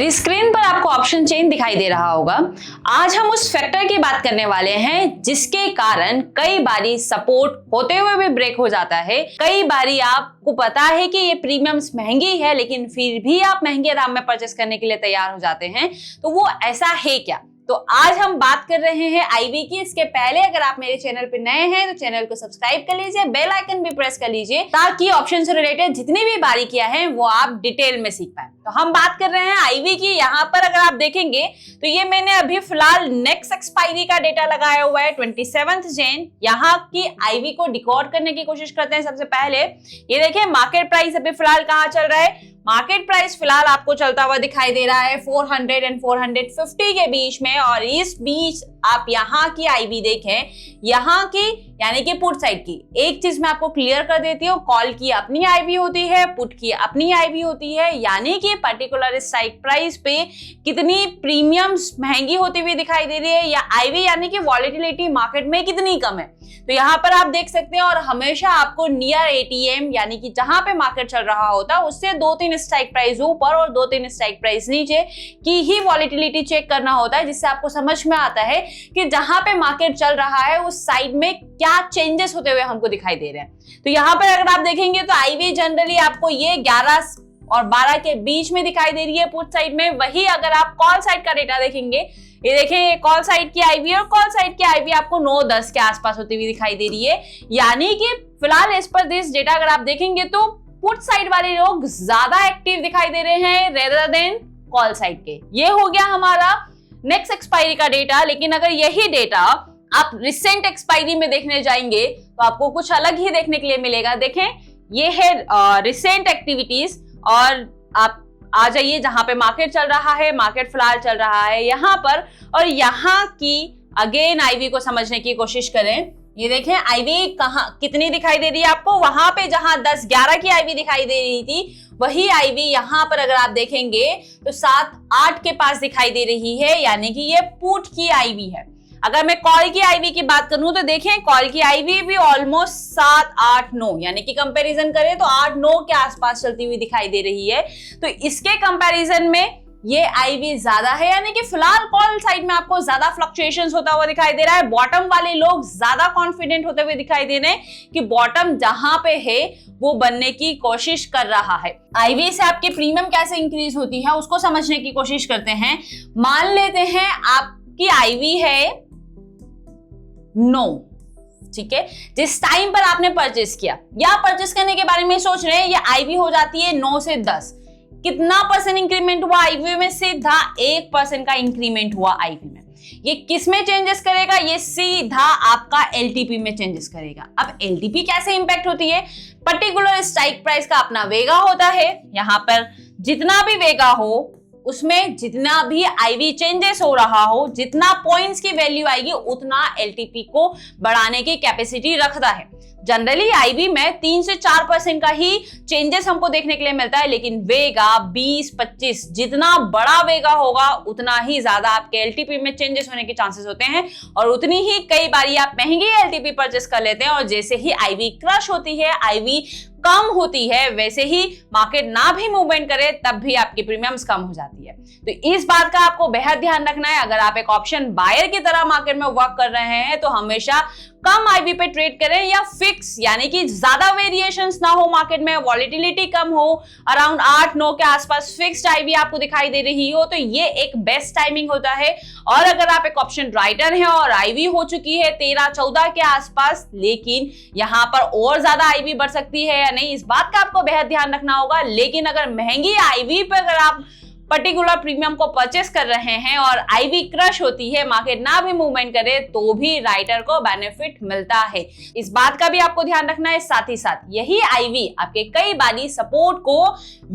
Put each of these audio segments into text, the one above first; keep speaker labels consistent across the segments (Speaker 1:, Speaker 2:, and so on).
Speaker 1: मेरी स्क्रीन पर आपको ऑप्शन चेन दिखाई दे रहा होगा। आज हम उस फैक्टर की बात करने वाले हैं जिसके कारण कई बारी सपोर्ट होते हुए भी ब्रेक हो जाता है। कई बारी आपको पता है कि ये प्रीमियम्स महंगी है लेकिन फिर भी आप महंगे दाम में परचेस करने के लिए तैयार हो जाते हैं, तो वो ऐसा है क्या? तो आज हम बात कर रहे हैं आईवी की। इसके पहले अगर आप मेरे चैनल पे नए हैं तो चैनल को सब्सक्राइब कर लीजिए, बेल आइकन भी प्रेस कर लीजिए ताकि ऑप्शन से रिलेटेड जितनी भी बारीकियां हैं वो आप डिटेल में सीख पाए। तो हम बात कर रहे हैं आईवी की। यहाँ पर अगर आप देखेंगे तो ये मैंने अभी फिलहाल नेक्स्ट एक्सपायरी का डेटा लगाया हुआ है 27 जैन। यहाँ की आईवी को डिकोड करने की कोशिश करते हैं। सबसे पहले ये देखिए मार्केट प्राइस अभी फिलहाल कहाँ चल रहा है। मार्केट प्राइस फिलहाल आपको चलता हुआ दिखाई दे रहा है 400 एंड 450 के बीच में। और इस बीच आप यहाँ की आईवी देखें, यहाँ की यानी कि पुट साइड की। एक चीज मैं आपको क्लियर कर देती हूँ, कॉल की अपनी आईवी होती है, पुट की अपनी आईवी होती है। यानी कि पर्टिकुलर स्ट्राइक प्राइस पे कितनी प्रीमियम्स महंगी होती हुई दिखाई दे रही है या आईवी यानी कि वॉलेटिलिटी मार्केट में कितनी कम है। तो यहाँ पर आप देख सकते हैं। और हमेशा आपको नियर एटीएम यानी कि जहां पे मार्केट चल रहा होता है उससे 2-3 स्ट्राइक प्राइस ऊपर और 2-3 स्ट्राइक प्राइस नीचे की ही वॉलेटिलिटी चेक करना होता है, जिससे आपको समझ में आता है कि जहां पे मार्केट चल रहा है उस साइड में क्या चेंजेस होते हुए हमको दिखाई दे रहे हैं। तो यहाँ पर अगर आप देखेंगे तो आईवी जनरली आपको ये 11 और 12 के बीच में दिखाई दे रही है पुट साइड में। वही अगर आप कॉल साइड का डेटा देखेंगे, ये देखें कॉल साइड की आईवी और कॉल साइड की आईवी आपको 9-10 के आसपास होती हुई दिखाई दे रही है। यानी कि फिलहाल इस पर दिस डेटा अगर आप देखेंगे तो पुट साइड वाले लोग ज्यादा एक्टिव दिखाई दे रहे हैं रेदर देन कॉल साइड के। ये हो गया हमारा नेक्स्ट एक्सपायरी का डेटा। लेकिन अगर यही डेटा आप रिसेंट एक्सपायरी में देखने जाएंगे तो आपको कुछ अलग ही देखने के लिए मिलेगा। देखें ये है रिसेंट एक्टिविटीज और आप आ जाइए जहां पे मार्केट चल रहा है। मार्केट फिलहाल चल रहा है यहाँ पर और यहाँ की अगेन आईवी को समझने की कोशिश करें। ये देखें आईवी कहां कितनी दिखाई दे रही है आपको। वहां पे जहां 10-11 की आईवी दिखाई दे रही थी वही आईवी यहाँ पर अगर आप देखेंगे तो 7-8 के पास दिखाई दे रही है। यानी कि ये पुट की आईवी है। अगर मैं कॉल की आईवी की बात करूं तो देखें कॉल की आईवी भी ऑलमोस्ट 7-8-9 यानी कि कंपैरिजन करें तो 8-9 के आसपास चलती हुई दिखाई दे रही है। तो इसके कंपैरिजन में ये आईवी ज्यादा है। यानी कि फिलहाल कॉल साइड में आपको ज्यादा फ्लक्चुएशंस होता हुआ दिखाई दे रहा है। बॉटम वाले लोग ज्यादा कॉन्फिडेंट होते हुए दिखाई दे रहे हैं कि बॉटम जहां पे है वो बनने की कोशिश कर रहा है। आईवी से आपकी प्रीमियम कैसे इंक्रीज होती है उसको समझने की कोशिश करते हैं। मान लेते हैं आपकी आईवी है 9, ठीक है। जिस टाइम पर आपने परचेस किया या परचेस करने के बारे में सोच रहे हैं, ये आईवी हो जाती है 9 से 10। कितना परसेंट इंक्रीमेंट हुआ आईवी में? सीधा 1% का इंक्रीमेंट हुआ आईवी में। ये किस में चेंजेस करेगा? ये सीधा आपका एलटीपी में चेंजेस करेगा। अब एलटीपी कैसे इंपैक्ट होती है? पर्टिकुलर स्ट्राइक प्राइस का अपना वेगा होता है। यहाँ पर जितना भी वेगा हो उसमें जितना भी आईवी चेंजेस हो रहा हो, जितना पॉइंट्स की वैल्यू आएगी उतना एलटीपी को बढ़ाने की कैपेसिटी रखता है। जनरली आईवी में 3 से 4% का ही चेंजेस हमको देखने के लिए मिलता है। लेकिन वेगा 20-25 जितना बड़ा वेगा होगा उतना ही ज्यादा आपके एलटीपी में चेंजेस होने के चांसेस होते हैं और उतनी ही कई बारी आप महंगी एलटीपी परचेस कर लेते हैं। और जैसे ही आईवी क्रश होती है, आईवी कम होती है, वैसे ही मार्केट ना भी मूवमेंट करे तब भी आपकी प्रीमियम्स कम हो जाती है। तो इस बात का आपको बेहद ध्यान रखना है। अगर आप एक ऑप्शन बायर की तरह मार्केट में वर्क कर रहे हैं तो हमेशा कम आईवी पे ट्रेड करें या फिक्स यानी कि ज्यादा वेरिएशंस ना हो मार्केट में, वॉलेटिलिटी कम हो, अराउंड 8-9 के आसपास फिक्स्ड आईवी आपको दिखाई दे रही हो तो ये एक बेस्ट टाइमिंग होता है। और अगर आप एक ऑप्शन राइटर हैं और आईवी हो चुकी है 13-14 के आसपास, लेकिन यहाँ पर और ज्यादा आईवी बढ़ सकती है या नहीं, इस बात का आपको बेहद ध्यान रखना होगा। लेकिन अगर महंगी आईवी पर अगर आप पर्टिकुलर प्रीमियम को परचेस कर रहे हैं और आईवी क्रश होती है, मार्केट ना भी मूवमेंट करे तो भी राइटर को बेनिफिट मिलता है। इस बात का भी आपको ध्यान रखना है। साथ ही साथ यही आईवी आपके कई बारी सपोर्ट को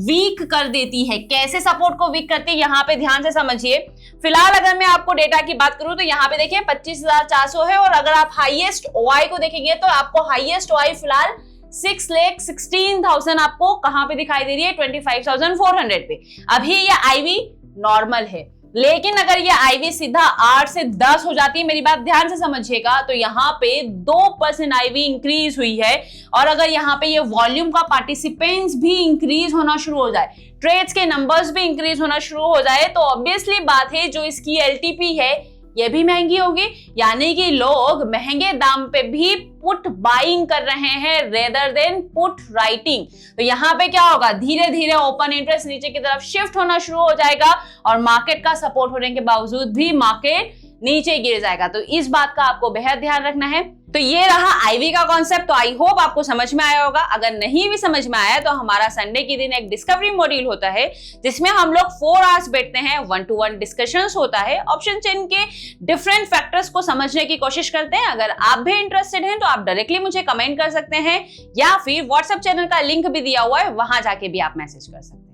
Speaker 1: वीक कर देती है। कैसे सपोर्ट को वीक करती है यहाँ पे ध्यान से समझिए। फिलहाल अगर मैं आपको डेटा की बात करूं तो यहाँ पे देखिए 25,400 है। और अगर आप हाईएस्ट ओआई को देखेंगे तो आपको हाईएस्ट ओआई फिलहाल 6,16,000 आपको कहां पे दिखाई दे रही है? 25,400 पे। अभी ये आईवी नॉर्मल है। लेकिन अगर ये आईवी सीधा 8 से 10 हो जाती है, मेरी बात ध्यान से समझिएगा, तो यहाँ पे 2% आईवी इंक्रीज हुई है। और अगर यहाँ पे ये वॉल्यूम का पार्टिसिपेंट्स भी इंक्रीज होना शुरू हो जाए, ट्रेड्स के नंबर्स भी इंक्रीज होना शुरू हो जाए तो ऑब्वियसली बात है जो इसकी एलटीपी है ये भी महंगी होगी, यानी कि लोग महंगे दाम पे भी पुट बाइंग कर रहे हैं रेदर देन पुट राइटिंग। तो यहाँ पे क्या होगा, धीरे धीरे ओपन इंटरेस्ट नीचे की तरफ शिफ्ट होना शुरू हो जाएगा और मार्केट का सपोर्ट होने के बावजूद भी मार्केट नीचे गिर जाएगा। तो इस बात का आपको बेहद ध्यान रखना है। तो ये रहा आईवी का कॉन्सेप्ट। तो आई होप आपको समझ में आया होगा। अगर नहीं भी समझ में आया तो हमारा संडे के दिन एक डिस्कवरी मॉड्यूल होता है जिसमें हम लोग 4 आवर्स बैठते हैं, 1-to-1 डिस्कशंस होता है, ऑप्शन चेन के डिफरेंट फैक्टर्स को समझने की कोशिश करते हैं। अगर आप भी इंटरेस्टेड हैं तो आप डायरेक्टली मुझे कमेंट कर सकते हैं या फिर व्हाट्सएप चैनल का लिंक भी दिया हुआ है, वहां जाके भी आप मैसेज कर सकते हैं।